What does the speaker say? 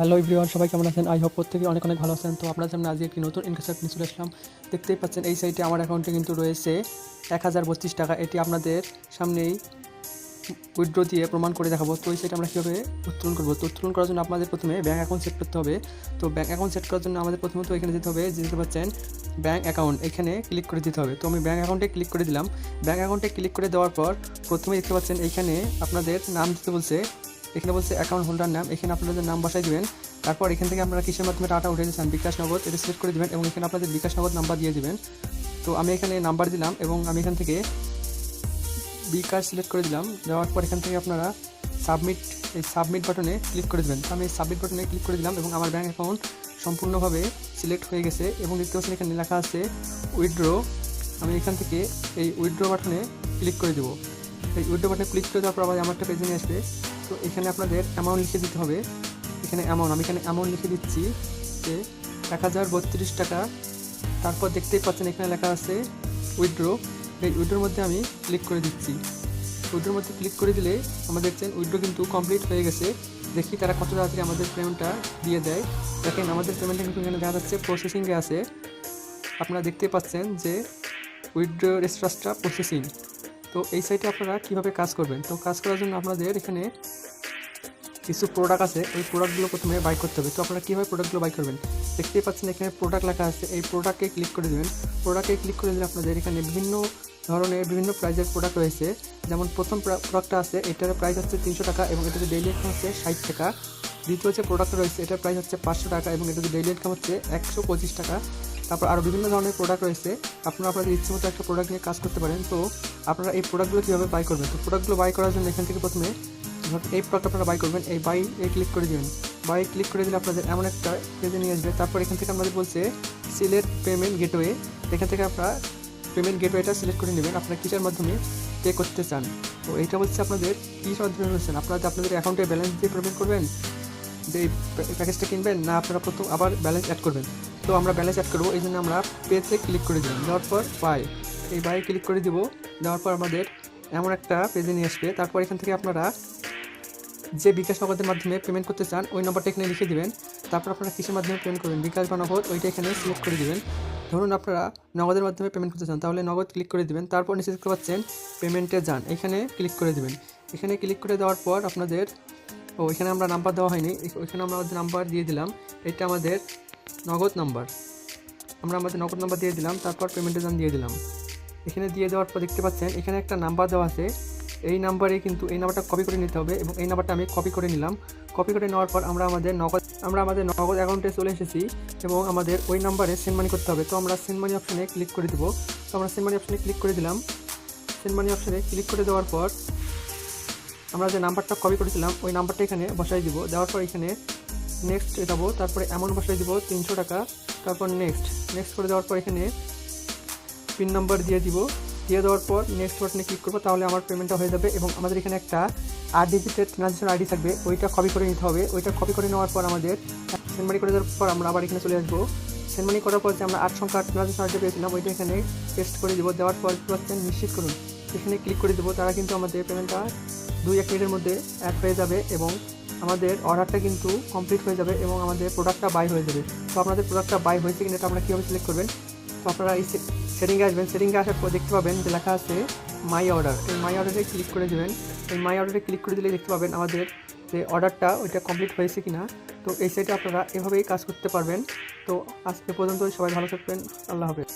Hello everyone, সবাই কেমন আছেন? আই হোপ প্রত্যেকে অনেক অনেক ভালো আছেন। তো আপনাদের সামনে আজকে একটি নতুন ইনকাম নিয়ে চলে আসলাম। দেখতেই পাচ্ছেন এই সাইটে আমার অ্যাকাউন্টে কিন্তু রয়েছে 1032 টাকা। এটি আপনাদের সামনেই উইথড্র দিয়ে প্রমাণ করে দেখাবো। তো এই সাইটে আমরা কীভাবে উত্তোলন করবো? তো উত্তোলন করার জন্য আপনাদের প্রথমে ব্যাঙ্ক অ্যাকাউন্ট সেট করতে হবে। তো ব্যাঙ্ক অ্যাকাউন্ট সেট করার জন্য আমাদের প্রথমত এখানে যেতে হবে, দেখতে পাচ্ছেন ব্যাঙ্ক অ্যাকাউন্ট, এখানে ক্লিক করে দিতে হবে। তো আমি ব্যাঙ্ক অ্যাকাউন্টে ক্লিক করে দিলাম। ব্যাঙ্ক অ্যাকাউন্টে ক্লিক করে দেওয়ার পর প্রথমে দেখতে পাচ্ছেন এইখানে আপনাদের নাম দিতে বলছে। এখানে বলছে অ্যাকাউন্ট হোল্ডার নাম, এখানে আপনাদের নাম বসাই দেবেন। তারপর এখান থেকে আপনারা কিসের মাধ্যমে টাকাটা উঠে দিয়েছেন, বিকাশ নগদ, এটা সিলেক্ট করে দেবেন এবং এখানে আপনাদের বিকাশ নগদ নাম্বার দিয়ে দেবেন। তো আমি এখানে নাম্বার দিলাম এবং আমি এখান থেকে বিকাশ সিলেক্ট করে দিলাম। দেওয়ার পর এখান থেকে আপনারা সাবমিট বাটনে ক্লিক করে দেবেন। তো আমি এই সাবমিট বাটনে ক্লিক করে দিলাম এবং আমার ব্যাঙ্ক অ্যাকাউন্ট সম্পূর্ণভাবে সিলেক্ট হয়ে গেছে এবং দেখতে পাচ্ছেন এখানে লেখা আছে উইথড্র। আমি এখান থেকে এই উইথড্র বাটনে ক্লিক করে দেবো। এই উইথড্র বাটনে ক্লিক করে দেওয়ার পর আবার আমার একটা পেজে নিয়ে আসবে। তো এখানে আপনাদের অ্যামাউন্ট লিখে দিতে হবে। এখানে অ্যামাউন্ট, আমি এখানে অ্যামাউন্ট লিখে দিচ্ছি যে 1032 টাকা। তারপর দেখতেই পাচ্ছেন এখানে লেখা আছে উইথড্র। এই উইথড্রোর মধ্যে আমি ক্লিক করে দিচ্ছি। উইথড্রোর মধ্যে ক্লিক করে দিলে আমাদের দেখছেন উইথড্রো কিন্তু কমপ্লিট হয়ে গেছে। দেখি তারা কত তাড়াতাড়ি আমাদের পেমেন্টটা দিয়ে দেয়। দেখেন আমাদের পেমেন্টটা কিন্তু এখানে দেখা যাচ্ছে প্রসেসিংয়ে আছে। আপনারা দেখতে পাচ্ছেন যে উইথড্রো স্ট্যাটাসটা প্রসেসিং। তো এই সাইটে আপনারা কীভাবে কাজ করবেন? তো কাজ করার জন্য আপনাদের এখানে কিছু প্রোডাক্ট আছে, ওই প্রোডাক্টগুলো প্রথমে বাই করতে হবে। তো আপনারা কীভাবে প্রোডাক্টগুলো বাই করবেন? দেখতেই পাচ্ছেন এখানে প্রোডাক্ট লেখা আছে, এই প্রোডাক্টে ক্লিক করে দেবেন। প্রোডাক্টে ক্লিক করে দিলে আপনাদের এখানে বিভিন্ন ধরনের বিভিন্ন প্রাইজের প্রোডাক্ট রয়েছে। যেমন প্রথম প্রোডাক্টটা আছে, এটার প্রাইস হচ্ছে 300 টাকা এবং এটাতে ডেইলি ইনকাম হচ্ছে 60 টাকা। দ্বিতীয় যে প্রোডাক্ট রয়েছে এটার প্রাইস হচ্ছে 500 টাকা এবং এটাতে ডেইলি ইনকাম হচ্ছে 125 টাকা। তারপর আরও বিভিন্ন ধরনের প্রোডাক্ট রয়েছে। আপনারা আপনাদের ইচ্ছে মতো একটা প্রোডাক্ট নিয়ে কাজ করতে পারেন। তো আপনারা এই প্রোডাক্টগুলো কীভাবে বাই করবেন? তো প্রোডাক্টগুলো বাই করার জন্য এখান থেকে প্রথমে এই প্রোডাক্ট আপনারা বাই করবেন, এই বাই ক্লিক করে দেবেন। বাই ক্লিক করে দিলে আপনাদের এমন একটা পেজে নিয়ে আসবে। তারপর এখান থেকে আপনাদের বলছে সিলেক্ট পেমেন্ট গেটওয়ে। এখান থেকে আপনারা পেমেন্ট গেটওয়েটা সিলেক্ট করে নেবেন, আপনারা কিসের মাধ্যমে পে করতে চান। তো এইটা হচ্ছে আপনাদের কিসের মাধ্যমে রয়েছেন, আপনারা আপনাদের অ্যাকাউন্টে ব্যালেন্স দিয়ে পেমেন্ট করবেন যে এই প্যাকেজটা কিনবেন, না আপনারা প্রথম আবার ব্যালেন্স অ্যাড করবেন। তো আমরা ব্যালেন্স অ্যাড করবো, এই জন্য আমরা পেতে ক্লিক করে দিলাম। দেওয়ার পর বাই, এই বাই ক্লিক করে দিব। দেওয়ার পর আমাদের এমন একটা পেজে নিয়ে আসবে। তারপর এখান থেকে আপনারা যে বিকাশ নগদের মাধ্যমে পেমেন্ট করতে চান ওই নম্বরটা এখানে লিখে দিবেন। তারপর আপনারা কিসের মাধ্যমে পেমেন্ট করবেন, বিকাশ বা নগদ, ওইটা এখানে সিলেক্ট করে দিবেন। ধরুন আপনারা নগদের মাধ্যমে পেমেন্ট করতে চান, তাহলে নগদ ক্লিক করে দিবেন। তারপর নিচে দেখতে পাচ্ছেন পেমেন্টে যান, এখানে ক্লিক করে দিবেন। এখানে ক্লিক করে দেওয়ার পর আপনাদের এখানে আমরা নাম্বার দেওয়া হয়নি, ওইখানে আমরা আমাদের নাম্বার দিয়ে দিলাম। এটা আমাদের নগদ নাম্বার, আমরা আমাদের নগদ নাম্বার দিয়ে দিলাম। তারপর পেমেন্টে যান দিয়ে দিলাম। এখানে দিয়ে দেওয়ার পর দেখতে পাচ্ছেন এখানে একটা নাম্বার দেওয়া আছে। এই নাম্বারে কিন্তু এই নাম্বারটা কপি করে নিতে হবে এবং এই নাম্বারটা আমি কপি করে নিলাম। কপি করে নেওয়ার পর আমরা আমাদের নগদ অ্যাকাউন্টে চলে এসেছি এবং আমাদের ওই নাম্বারে সেন্ড মানি করতে হবে। তো আমরা সেন্ড মানি অপশনে ক্লিক করে দেবো। তো আমরা সেন্ড মানি অপশনে ক্লিক করে দিলাম। সেন্ড মানি অপশনে ক্লিক করে দেওয়ার পর আমরা যে নাম্বারটা কপি করেছিলাম ওই নাম্বারটা এখানে বসাই দিব। দেওয়ার পর এখানে নেক্সট যাবো, তারপরে অ্যামাউন্ট বসাই দিব 300 টাকা। তারপর নেক্সট করে দেওয়ার পর এখানে পিন নাম্বার দিয়ে দিব। দিয়ে দেওয়ার পর নেক্সট বাটনে ক্লিক করবো, তাহলে আমার পেমেন্টটা হয়ে যাবে এবং আমাদের এখানে একটা 8 ডিজিটের ট্রানজ্যাকশন আইডি থাকবে, ওইটা কপি করে নিতে হবে। ওইটা কপি করে নেওয়ার পর আমাদের সেন্ড মানি করে দেওয়ার পর আমরা আবার এখানে চলে আসবো। সেন্ড মানি করার পর যে আমরা 8 সংখ্যার ট্রানজ্যাকশন আইডি পেয়েছিলাম ওইটা এখানে পেস্ট করে দেবো। দেওয়ার পর পাচ্ছেন নিশ্চিত করুন, এখানে ক্লিক করে দেবো। তারা কিন্তু আমাদের পেমেন্টটা 2-1 মিনিটের মধ্যে অ্যাড হয়ে যাবে এবং আমাদের অর্ডারটা কিন্তু কমপ্লিট হয়ে যাবে এবং আমাদের প্রোডাক্টটা বাই হয়ে যাবে। তো আপনাদের প্রোডাক্টটা বাই হয়েছে কিনা এটা আপনারা কীভাবে সিলেক্ট করবেন? তো আপনারা এই সেটিংয়ে আসবেন। সেটিংয়ে আসার পর দেখতে পাবেন যে লেখা আছে মাই অর্ডার। এই মাই অর্ডারে ক্লিক করে দেবেন। এই মাই অর্ডারে ক্লিক করে দিলে দেখতে পাবেন আমাদের যে অর্ডারটা ওইটা কমপ্লিট হয়েছে কিনা। তো এই সাইটে আপনারা এভাবেই কাজ করতে পারবেন। তো আজকে পর্যন্ত সবাই ভালো থাকবেন, আল্লাহ হাফেজ।